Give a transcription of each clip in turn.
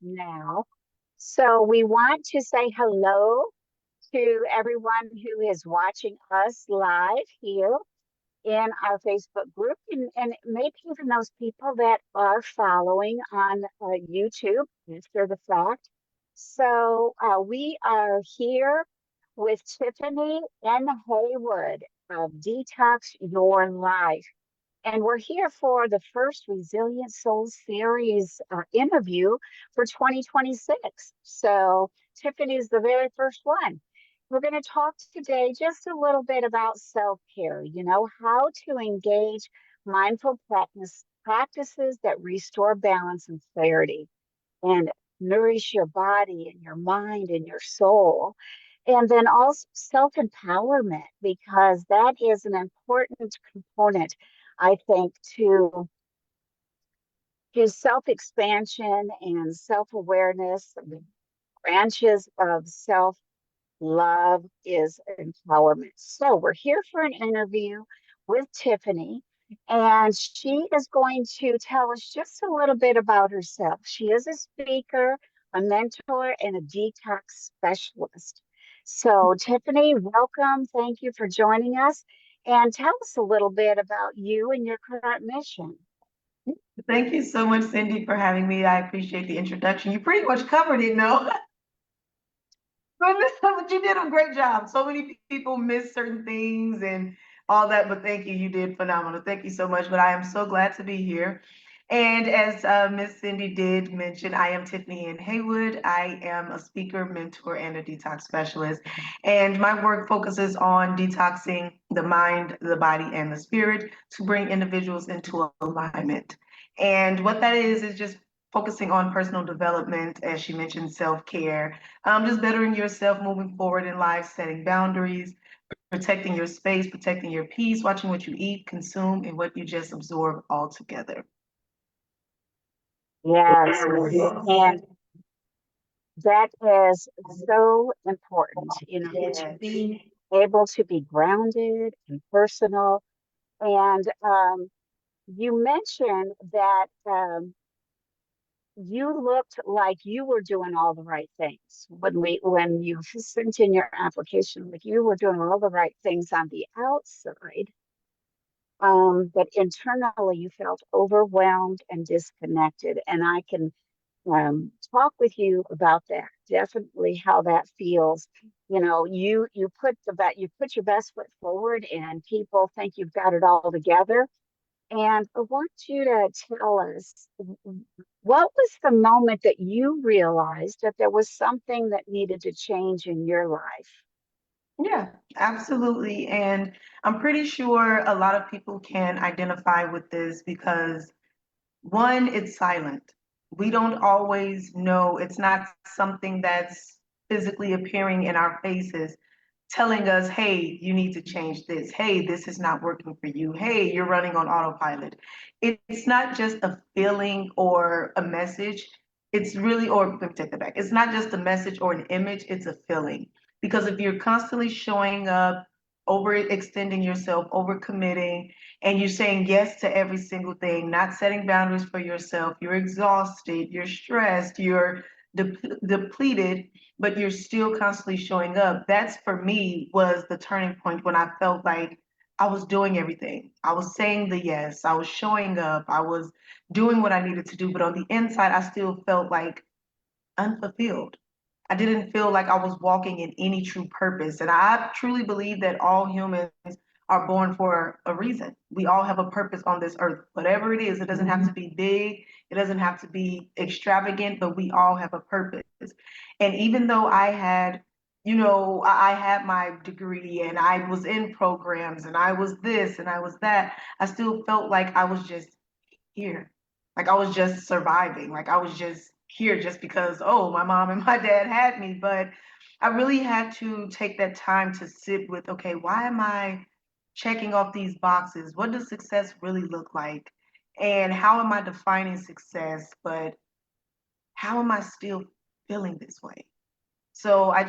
now. So we want to say hello to everyone who is watching us live here in our Facebook group, and maybe even those people that are following on YouTube after the fact. So we are here with Tiffany N. Haywood of Detox Your Life. And we're here for the first Resilient Soul Series interview for 2026. So Tiffany is the very first one. We're going to talk today just a little bit about self-care, how to engage mindful practices that restore balance and clarity and nourish your body and your mind and your soul. And then also self empowerment, because that is an important component, I think, to self expansion and self awareness. Branches of self love is empowerment. So we're here for an interview with Tiffany, and she is going to tell us just a little bit about herself. She is a speaker, a mentor, and a detox specialist. So, Tiffany, welcome. Thank you for joining us. And tell us a little bit about you and your current mission. Thank you so much, Cindy, for having me. I appreciate the introduction. You pretty much covered it, no? But you did a great job. So many people miss certain things and all that, but thank you. You did phenomenal. Thank you so much. But I am so glad to be here. And as Miss Cindy did mention, I am Tiffany N. Haywood. I am a speaker, mentor, and a detox specialist. And my work focuses on detoxing the mind, the body, and the spirit to bring individuals into alignment. And what that is just focusing on personal development, as she mentioned, self-care, just bettering yourself moving forward in life, setting boundaries, protecting your space, protecting your peace, watching what you eat, consume, and what you just absorb all together. Yes, and that is so important, to be able to be grounded and personal. And you mentioned that you looked like you were doing all the right things when you sent in your application, like you were doing all the right things on the outside, but internally you felt overwhelmed and disconnected. And I can talk with you about that. Definitely how that feels. You put your best foot forward, and people think you've got it all together. And I want you to tell us, what was the moment that you realized that there was something that needed to change in your life? Yeah, absolutely. And I'm pretty sure a lot of people can identify with this because one, it's silent. We don't always know. It's not something that's physically appearing in our faces, telling us, hey, you need to change this. Hey, this is not working for you. Hey, you're running on autopilot. It's not just a feeling or a message. It's really, or let me take that back. It's not just a message or an image, it's a feeling. Because if you're constantly showing up, overextending yourself, overcommitting, and you're saying yes to every single thing, not setting boundaries for yourself, you're exhausted, you're stressed, you're depleted, but you're still constantly showing up. That's for me was the turning point when I felt like I was doing everything. I was saying the yes, I was showing up, I was doing what I needed to do, but on the inside, I still felt like unfulfilled. I didn't feel like I was walking in any true purpose. And I truly believe that all humans are born for a reason. We all have a purpose on this earth, whatever it is. It doesn't have to be big, it doesn't have to be extravagant, but we all have a purpose. And even though I had my degree and I was in programs and I was this and I was that, I still felt like I was just here. Like I was just surviving. Like I was just here just because, oh, my mom and my dad had me. But I really had to take that time to sit with, okay, why am I checking off these boxes? What does success really look like? And how am I defining success? But how am I still feeling this way? So I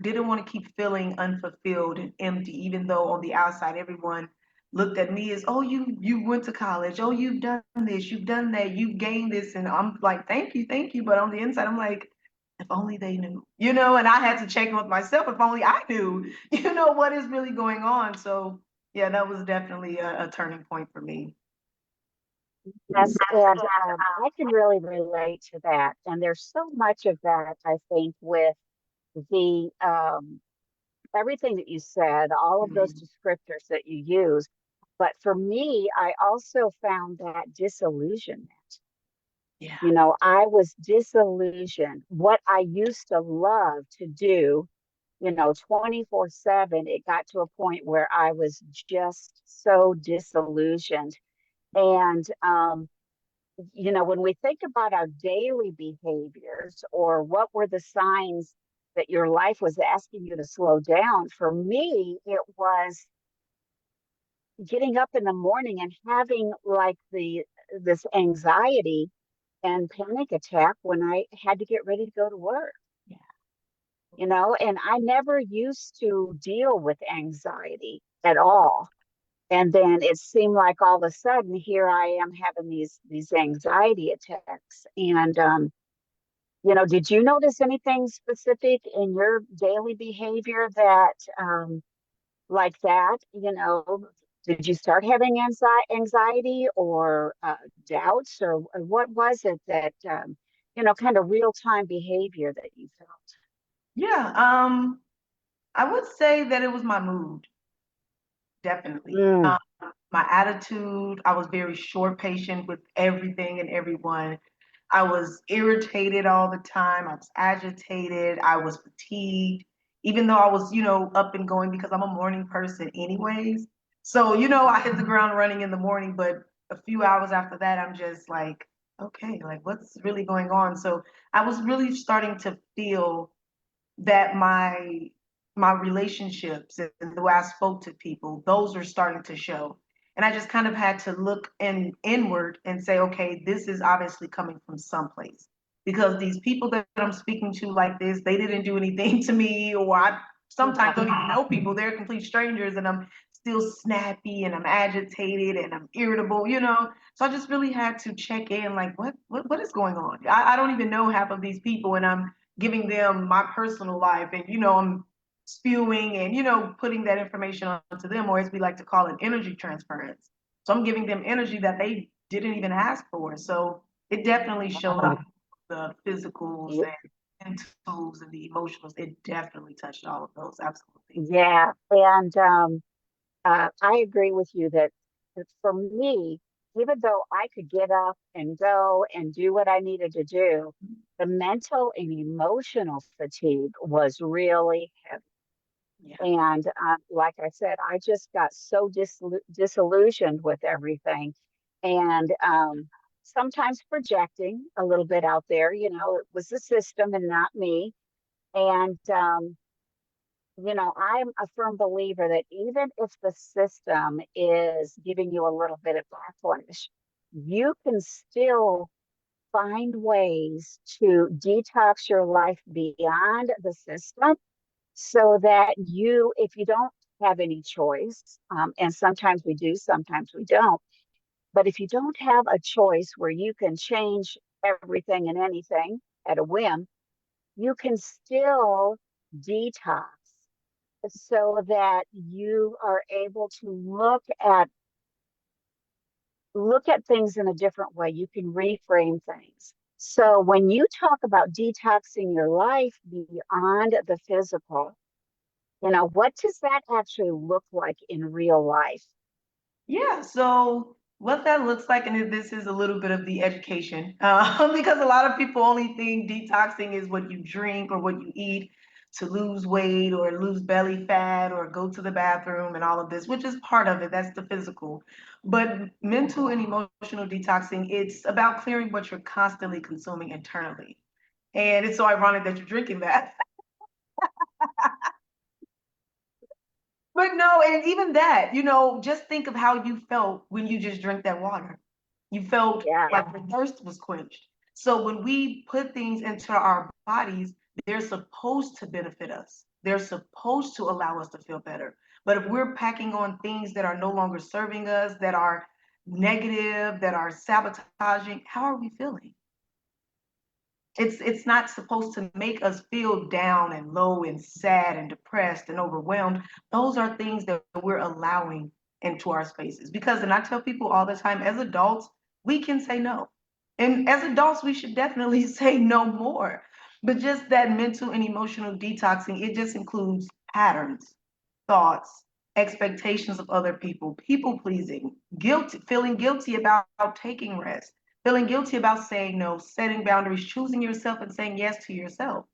didn't want to keep feeling unfulfilled and empty, even though on the outside everyone looked at me as, oh, you went to college, oh, you've done this, you've done that, you've gained this, and I'm like, thank you, but on the inside, I'm like, if only they knew, and I had to check in with myself. If only I knew, what is really going on. So yeah, that was definitely a turning point for me. Yes, and I can really relate to that. And there's so much of that, I think, with the everything that you said, all of those Mhm. descriptors that you use. But for me, I also found that disillusionment. Yeah. I was disillusioned. What I used to love to do, 24/7, it got to a point where I was just so disillusioned. And, when we think about our daily behaviors or what were the signs that your life was asking you to slow down, for me, it was getting up in the morning and having like this anxiety and panic attack when I had to get ready to go to work, Yeah. and I never used to deal with anxiety at all. And then it seemed like all of a sudden here I am having these anxiety attacks. And did you notice anything specific in your daily behavior that like that? Did you start having anxiety or doubts, or what was it that kind of real time behavior that you felt? Yeah. I would say that it was my mood, definitely. Mm, My attitude, I was very short patient with everything and everyone. I was irritated all the time. I was agitated. I was fatigued, even though I was, up and going because I'm a morning person, anyways. So, I hit the ground running in the morning, but a few hours after that, I'm just like, okay, like what's really going on? So I was really starting to feel that my relationships and the way I spoke to people, those are starting to show. And I just kind of had to look inward and say, okay, this is obviously coming from someplace. Because these people that I'm speaking to like this, they didn't do anything to me, or I sometimes don't even know people. They're complete strangers, and I'm still snappy and I'm agitated and I'm irritable. So I just really had to check in, like, what is going on? I don't even know half of these people, and I'm giving them my personal life, and I'm spewing and putting that information onto them, or as we like to call it, energy transference. So I'm giving them energy that they didn't even ask for. So it definitely showed up, the physicals yeah, and mentals and the emotionals. It definitely touched all of those, absolutely. yeah. And I agree with you that for me, even though I could get up and go and do what I needed to do, the mental and emotional fatigue was really heavy. Yeah. And like I said, I just got so disillusioned with everything. And sometimes projecting a little bit out there, it was the system and not me. And I'm a firm believer that even if the system is giving you a little bit of backlash, you can still find ways to detox your life beyond the system so that if you don't have any choice, and sometimes we do, sometimes we don't, but if you don't have a choice where you can change everything and anything at a whim, you can still detox so that you are able to look at things in a different way. You can reframe things. So when you talk about detoxing your life beyond the physical, what does that actually look like in real life? Yeah, so what that looks like, and this is a little bit of the education, because a lot of people only think detoxing is what you drink or what you eat to lose weight or lose belly fat or go to the bathroom and all of this, which is part of it. That's the physical. But mental and emotional detoxing, it's about clearing what you're constantly consuming internally. And it's so ironic that you're drinking that. But no, and even that, just think of how you felt when you just drank that water. You felt Yeah. like your thirst was quenched. So when we put things into our bodies, they're supposed to benefit us. They're supposed to allow us to feel better. But if we're packing on things that are no longer serving us, that are negative, that are sabotaging, how are we feeling? It's not supposed to make us feel down and low and sad and depressed and overwhelmed. Those are things that we're allowing into our spaces. Because, and I tell people all the time, as adults, we can say no. And as adults, we should definitely say no more. But just that mental and emotional detoxing, it just includes patterns, thoughts, expectations of other people, people pleasing, guilt, feeling guilty about taking rest, feeling guilty about saying no, setting boundaries, choosing yourself and saying yes to yourself.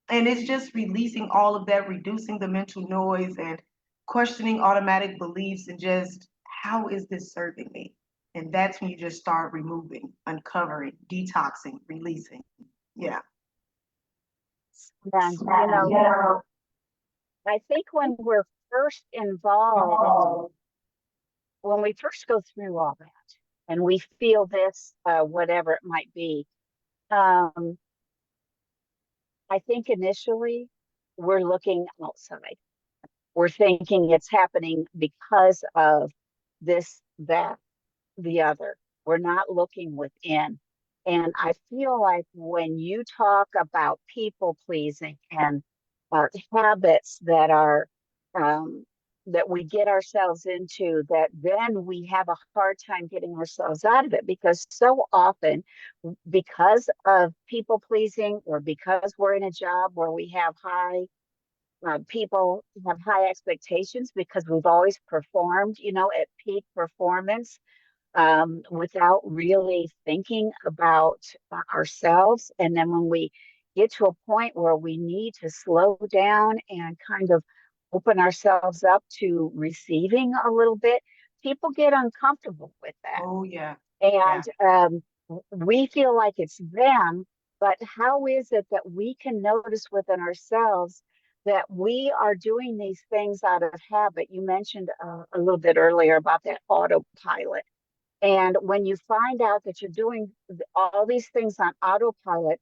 And it's just releasing all of that, reducing the mental noise and questioning automatic beliefs and just how is this serving me? And that's when you just start removing, uncovering, detoxing, releasing. Yeah. And, I think when we're first involved, when we first go through all that and we feel this, whatever it might be, um, I think initially we're looking outside. We're thinking it's happening because of this, that, the other. We're not looking within. And I feel like when you talk about people pleasing and habits that are um, that we get ourselves into, that then we have a hard time getting ourselves out of it because so often, because of people pleasing or because we're in a job where we have high people have high expectations because we've always performed, at peak performance without really thinking about ourselves. And then when we get to a point where we need to slow down and kind of open ourselves up to receiving a little bit, people get uncomfortable with that. Oh, yeah. And Yeah. we feel like it's them, but how is it that we can notice within ourselves that we are doing these things out of habit? You mentioned a little bit earlier about that autopilot. And when you find out that you're doing all these things on autopilot,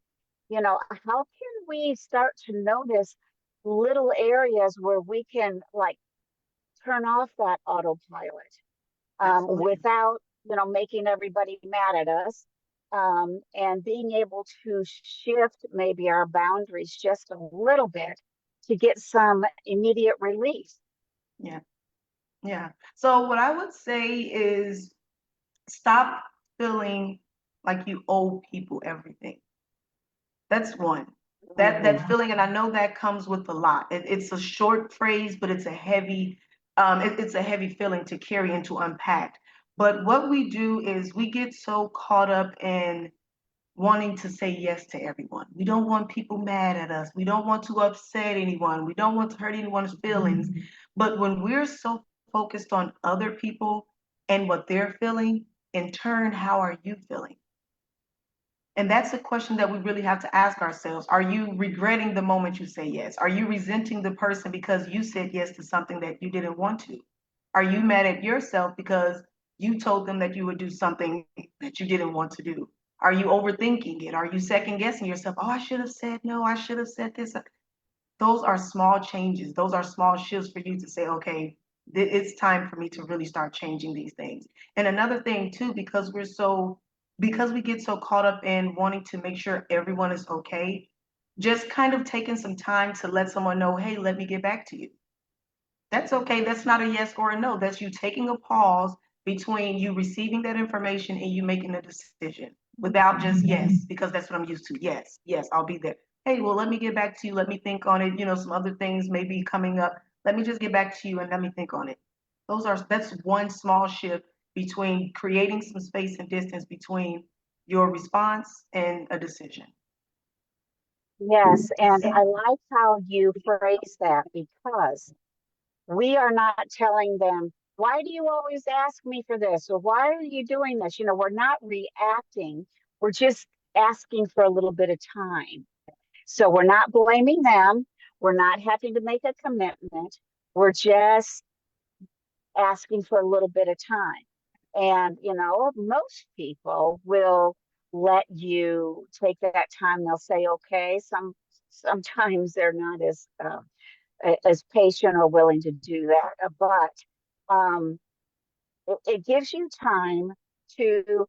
how can we start to notice little areas where we can like turn off that autopilot Absolutely. without, making everybody mad at us and being able to shift maybe our boundaries just a little bit to get some immediate relief? Yeah. Yeah. So what I would say is stop feeling like you owe people everything. That's one. That Mhm. feeling, and I know that comes with a lot. It's a short phrase, but it's a heavy, it's a heavy feeling to carry and to unpack. But what we do is we get so caught up in wanting to say yes to everyone. We don't want people mad at us. We don't want to upset anyone. We don't want to hurt anyone's feelings. But when we're so focused on other people and what they're feeling, in turn, how are you feeling? And that's a question that we really have to ask ourselves. Are you regretting the moment you say yes? Are you resenting the person because you said yes to something that you didn't want to? Are you mad at yourself because you told them that you would do something that you didn't want to do? Are you overthinking it? Are you second guessing yourself? Oh, I should have said no. I should have said this. Those are small changes. Those are small shifts for you to say, okay, it's time for me to really start changing these things. And another thing too, because we get so caught up in wanting to make sure everyone is okay, just kind of taking some time to let someone know, hey, let me get back to you. That's okay. That's not a yes or a no. That's you taking a pause between you receiving that information and you making a decision without just yes, because that's what I'm used to. Yes, yes, I'll be there. Hey, well, let me get back to you. Let me think on it. Some other things may be coming up. Let me just get back to you and let me think on it. That's one small shift between creating some space and distance between your response and a decision. Yes, and I like how you phrase that because we are not telling them, why do you always ask me for this? Or why are you doing this? We're not reacting. We're just asking for a little bit of time. So we're not blaming them. We're not having to make a commitment. We're just asking for a little bit of time. And, most people will let you take that time. They'll say, okay, sometimes they're not as as patient or willing to do that. But it gives you time to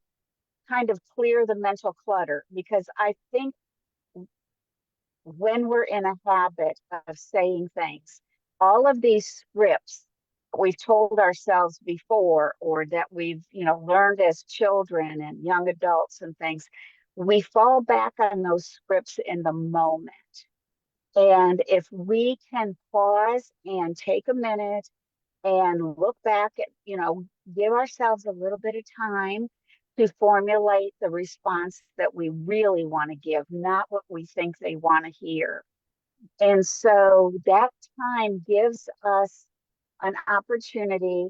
kind of clear the mental clutter, because I think when we're in a habit of saying things, all of these scripts we've told ourselves before, or that we've, learned as children and young adults and things, we fall back on those scripts in the moment. And if we can pause and take a minute and look back at, give ourselves a little bit of time to formulate the response that we really want to give, not what we think they want to hear. And so that time gives us an opportunity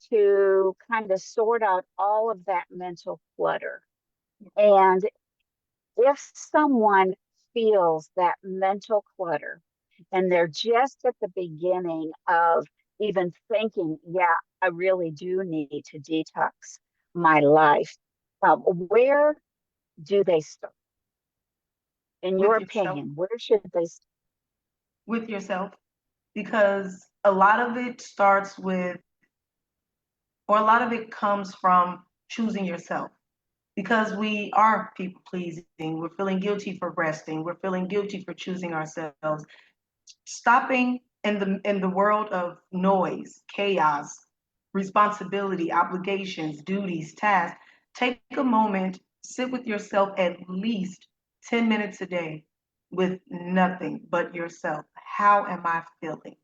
to kind of sort out all of that mental clutter. And if someone feels that mental clutter and they're just at the beginning of even thinking, yeah, I really do need to detox my life, where do they start? In your With yourself. opinion, where should they start? With yourself, because a lot of it starts with, or a lot of it comes from choosing yourself. Because we are people pleasing, we're feeling guilty for resting, we're feeling guilty for choosing ourselves. Stopping in the world of noise, chaos, responsibility, obligations, duties, tasks. Take a moment, sit with yourself at least 10 minutes a day with nothing but yourself. How am I feeling?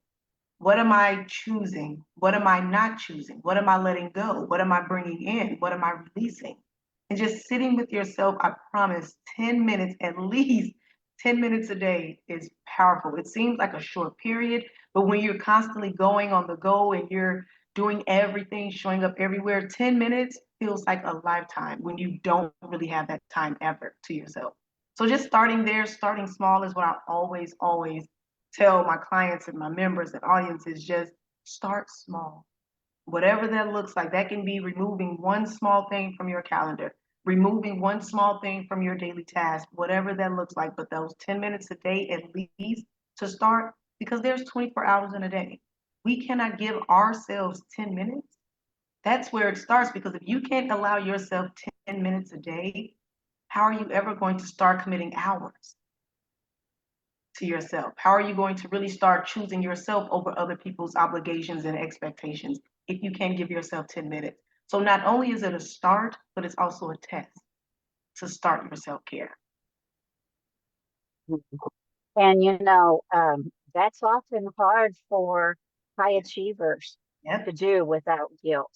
What am I choosing? What am I not choosing? What am I letting go? What am I bringing in? What am I releasing? And just sitting with yourself, I promise 10 minutes, at least 10 minutes a day is powerful. It seems like a short period, but when you're constantly going on the go and you're doing everything, showing up everywhere, 10 minutes feels like a lifetime when you don't really have that time ever to yourself. So just starting there, starting small is what I always tell my clients and my members and audiences. Just start small. Whatever that looks like, that can be removing one small thing from your calendar, removing one small thing from your daily task, whatever that looks like. But those 10 minutes a day at least to start, because there's 24 hours in a day. We cannot give ourselves 10 minutes. That's where it starts, because if you can't allow yourself 10 minutes a day, how are you ever going to start committing hours to yourself? How are you going to really start choosing yourself over other people's obligations and expectations if you can't give yourself 10 minutes? So not only is it a start, but it's also a test to start your self-care. And that's often hard for high achievers to Yep. do without guilt.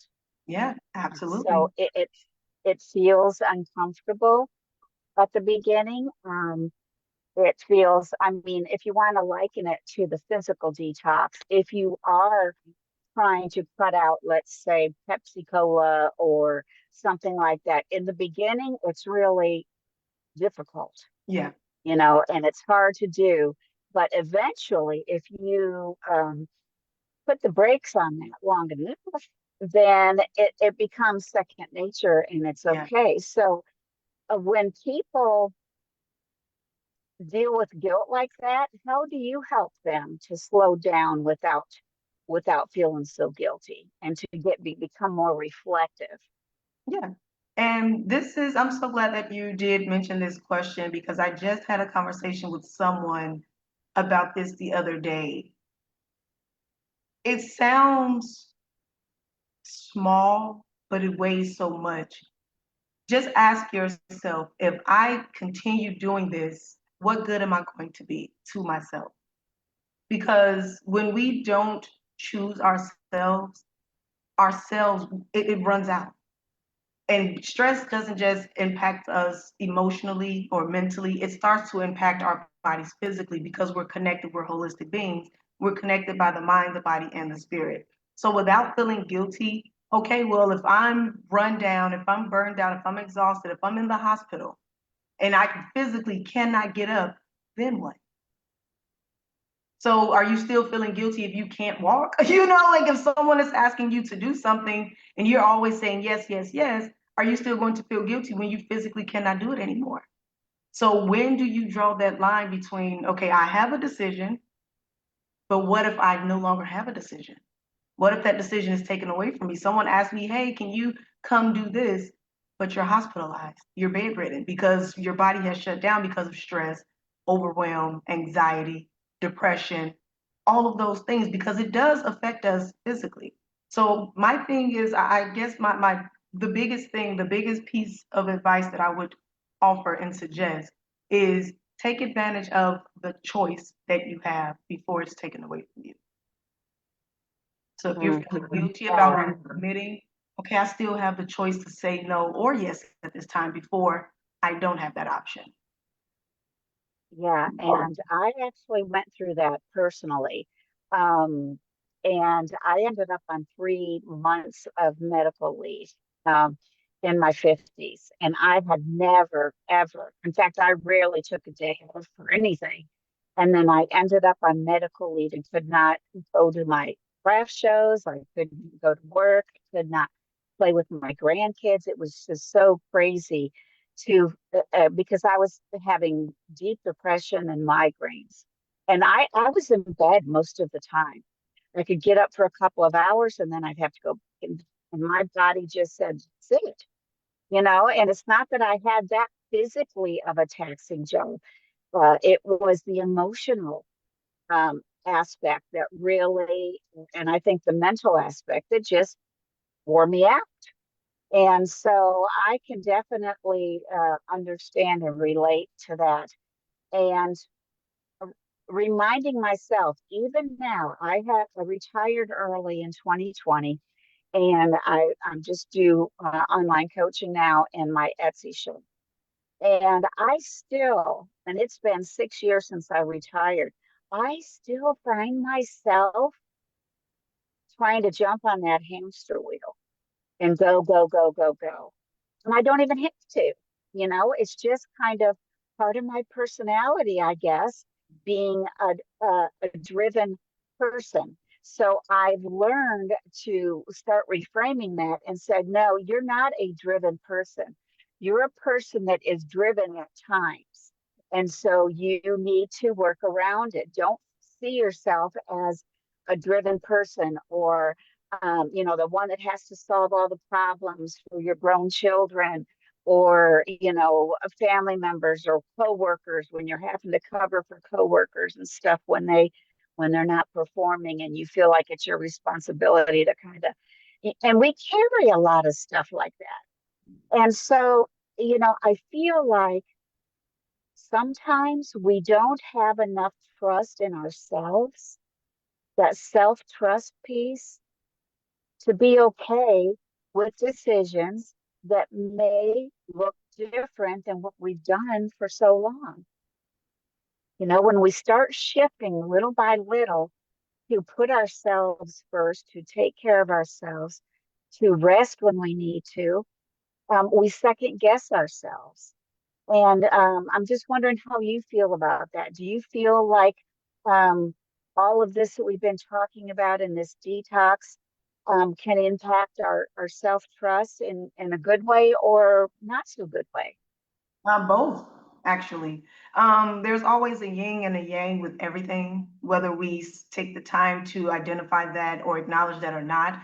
Yeah, So absolutely. it feels uncomfortable at the beginning. It feels, I mean, if you want to liken it to the physical detox, if you are trying to cut out, let's say, Pepsi Cola or something like that, in the beginning, it's really difficult, Yeah. and it's hard to do. But eventually, if you put the brakes on that long enough, then it becomes second nature and it's Yeah. okay. So when people deal with guilt like that, how do you help them to slow down without feeling so guilty and to become more reflective? Yeah. And I'm so glad that you did mention this question, because I just had a conversation with someone about this the other day. It sounds small, but it weighs so much. Just ask yourself, if I continue doing this, what good am I going to be to myself? Because when we don't choose ourselves, it runs out. And stress doesn't just impact us emotionally or mentally, it starts to impact our bodies physically, because we're connected, we're holistic beings. We're connected by the mind, the body, and the spirit. So without feeling guilty, okay, well, if I'm run down, if I'm burned out, if I'm exhausted, if I'm in the hospital and I physically cannot get up, then what? So are you still feeling guilty if you can't walk? Like if someone is asking you to do something and you're always saying yes, yes, yes, are you still going to feel guilty when you physically cannot do it anymore? So when do you draw that line between, okay, I have a decision, But what if I no longer have a decision? What if that decision is taken away from me? Someone asked me, hey, can you come do this? But you're hospitalized, you're bedridden because your body has shut down because of stress, overwhelm, anxiety, depression, all of those things, because it does affect us physically. So my thing is, I guess the biggest thing, the biggest piece of advice that I would offer and suggest is take advantage of the choice that you have before it's taken away from you. So if you're feeling guilty Yeah, about committing, okay, I still have the choice to say no or yes at this time before I don't have that option. yeah. And I actually went through that personally. Um, and I ended up on 3 months of medical leave um, in my 50s. And I had never, ever, in fact, I rarely took a day off for anything. And then I ended up on medical leave and could not go to my craft shows. I couldn't go to work, could not play with my grandkids. It was just so crazy to because I was having deep depression and migraines. And I was in bed most of the time. I could get up for a couple of hours and then I'd have to go. And my body just said, sit, and it's not that I had that physically of a taxing job. It was the emotional aspect that really, and I think the mental aspect that just wore me out. And so I can definitely understand and relate to that. And uh, reminding myself, even now, I retired early in 2020, and I'm just do online coaching now in my Etsy shop. And I still, and it's been 6 years since I retired, I still find myself trying to jump on that hamster wheel and go, go, go, go, go. And I don't even have to. It's just kind of part of my personality, I guess, being a driven person. So I've learned to start reframing that and said, no, you're not a driven person. You're a person that is driven at times. And so you need to work around it. Don't see yourself as a driven person or the one that has to solve all the problems for your grown children or, family members or coworkers when you're having to cover for coworkers and stuff when they're not performing and you feel like it's your responsibility to kind of, and we carry a lot of stuff like that. And so, I feel like sometimes we don't have enough trust in ourselves, that self-trust piece to be okay with decisions that may look different than what we've done for so long. When we start shifting little by little to put ourselves first, to take care of ourselves, to rest when we need to, we second guess ourselves. And I'm just wondering how you feel about that. Do you feel like um, all of this that we've been talking about in this detox can impact our self-trust in a good way or not so good way? Both, actually. There's always a yin and a yang with everything, whether we take the time to identify that or acknowledge that or not.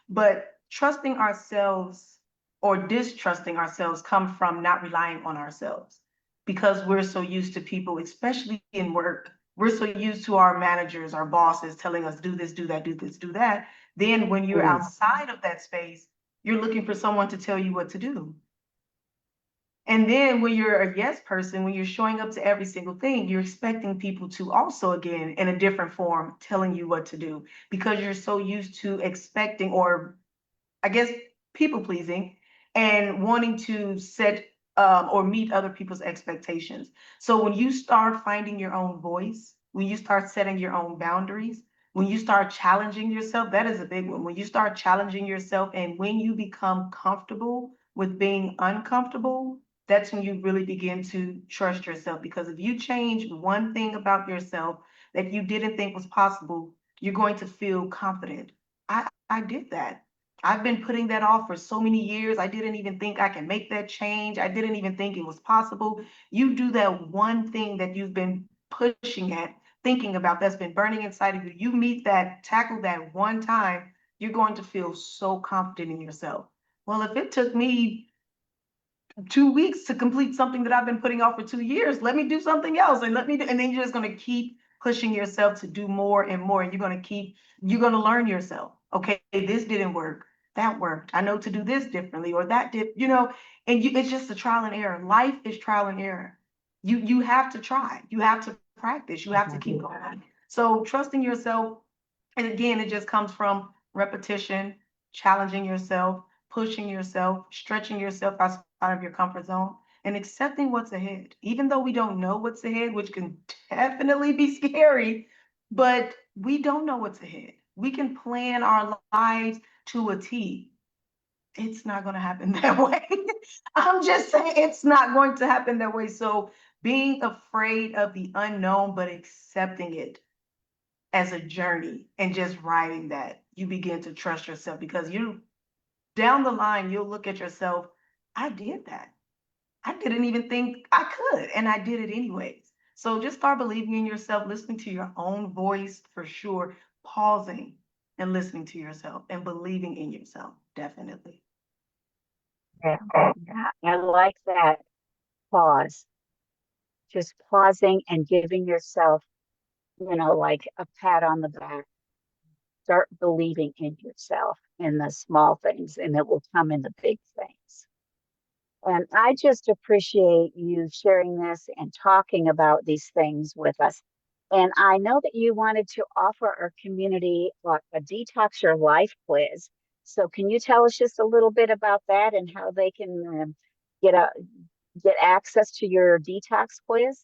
But trusting ourselves or distrusting ourselves come from not relying on ourselves because we're so used to people, especially in work. We're so used to our managers, our bosses telling us, do this, do that, do this, do that. Then when you're Mm. outside of that space, you're looking for someone to tell you what to do. And then when you're a yes person, when you're showing up to every single thing, you're expecting people to also, again, in a different form, telling you what to do because you're so used to expecting or I guess, people pleasing and wanting to set or meet other people's expectations. So when you start finding your own voice, when you start setting your own boundaries, when you start challenging yourself, that is a big one. When you start challenging yourself and when you become comfortable with being uncomfortable, that's when you really begin to trust yourself. Because if you change one thing about yourself that you didn't think was possible, you're going to feel confident. I did that. I've been putting that off for so many years. I didn't even think I can make that change. I didn't even think it was possible. You do that one thing that you've been pushing at thinking about, that's been burning inside of you, you meet that, tackle that one time, you're going to feel so confident in yourself. Well, if it took me 2 weeks to complete something that I've been putting off for 2 years, let me do something else and let me do, and then you're just going to keep pushing yourself to do more and more. And you're going to learn yourself. Okay, this didn't work. That worked. I know to do this differently or that did, and it's just a trial and error. Life is trial and error. You have to try. You have to practice. You have to keep going. So trusting yourself, and again, it just comes from repetition, challenging yourself, pushing yourself, stretching yourself outside of your comfort zone, and accepting what's ahead. Even though we don't know what's ahead, which can definitely be scary, but we don't know what's ahead. We can plan our lives to a T. It's not going to happen that way. I'm just saying it's not going to happen that way. So being afraid of the unknown, but accepting it as a journey and just riding that, you begin to trust yourself because you down the line, you'll look at yourself, I did that. I didn't even think I could, and I did it anyways. So just start believing in yourself, listening to your own voice for sure, pausing and listening to yourself and believing in yourself, definitely. Yeah, yeah, I like that pause, just pausing and giving yourself, like a pat on the back. Start believing in yourself in the small things, and it will come in the big things. And I just appreciate you sharing this and talking about these things with us. And I know that you wanted to offer our community a Detox Your Life quiz. So can you tell us just a little bit about that and how they can get a get access to your detox quiz?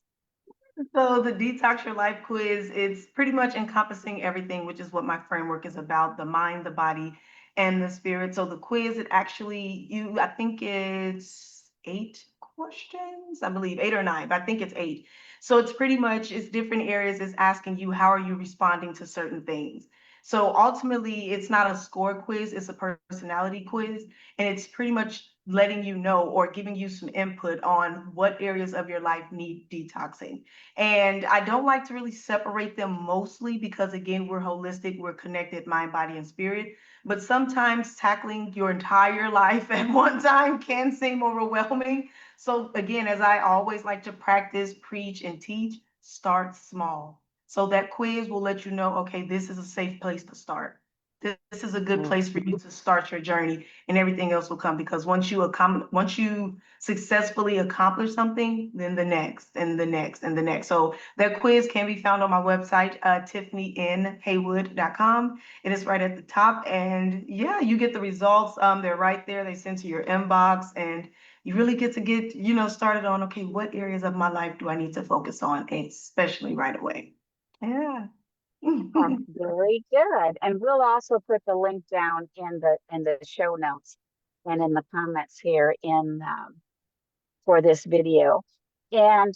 So the Detox Your Life quiz, it's pretty much encompassing everything, which is what my framework is about, the mind, the body, and the spirit. So the quiz, it actually, I think it's 8 questions, I believe, 8 or 9, but I think it's 8. So it's pretty much, it's different areas. It's asking you, how are you responding to certain things? So ultimately, it's not a score quiz, it's a personality quiz. And it's pretty much letting you know or giving you some input on what areas of your life need detoxing. And I don't like to really separate them mostly because, again, we're holistic, we're connected, mind, body, and spirit. But sometimes tackling your entire life at one time can seem overwhelming. So, again, as I always like to practice, preach, and teach, start small. So that quiz will let you know, okay, this is a safe place to start. This is a good Mm. place for you to start your journey, and everything else will come because once you successfully accomplish something, then the next and the next and the next. So that quiz can be found on my website, TiffanyNHaywood.com. It is right at the top. And yeah, you get the results. They're right there. They send to your inbox, and you really get to started on, okay, what areas of my life do I need to focus on, especially right away. Yeah. Very good. And we'll also put the link down in the show notes and in the comments here in for this video. And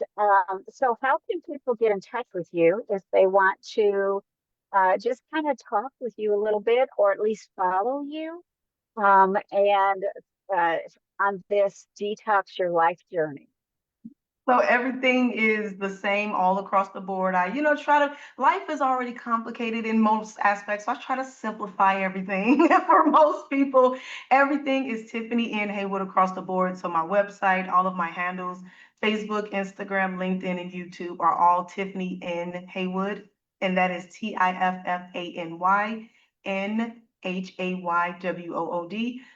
so, how can people get in touch with you if they want to just kind of talk with you a little bit, or at least follow you and uh, on this detox your life journey? So everything is the same all across the board. Life is already complicated in most aspects. So I try to simplify everything for most people. Everything is Tiffany N. Haywood across the board. So my website, all of my handles, Facebook, Instagram, LinkedIn, and YouTube are all Tiffany N. Haywood. And that is TiffanyNHaywood.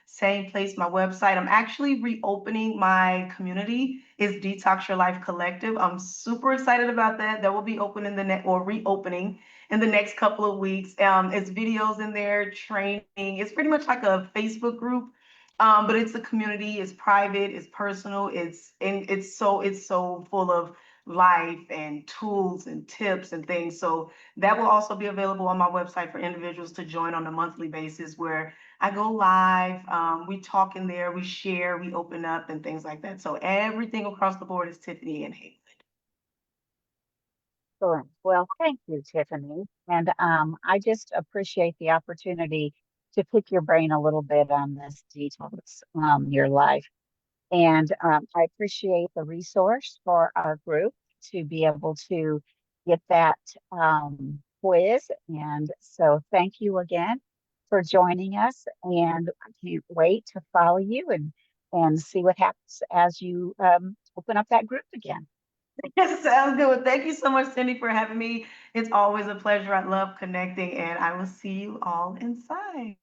Same place, my website. I'm actually reopening my community. Is Detox Your Life Collective. I'm super excited about that. That will be open in the or reopening in the next couple of weeks. It's videos in there, training. It's pretty much like a Facebook group, but it's a community. It's private. It's personal. It's so full of life and tools and tips and things. So that will also be available on my website for individuals to join on a monthly basis, where I go live, we talk in there, we share, we open up and things like that. So everything across the board is Tiffany and Haywood. Excellent. Well, thank you, Tiffany. And I just appreciate the opportunity to pick your brain a little bit on this detox, your life. And I appreciate the resource for our group to be able to get that quiz. And so thank you again for joining us. And I can't wait to follow you and see what happens as you open up that group again. Sounds good. Well, thank you so much, Cindy, for having me. It's always a pleasure. I love connecting, and I will see you all inside.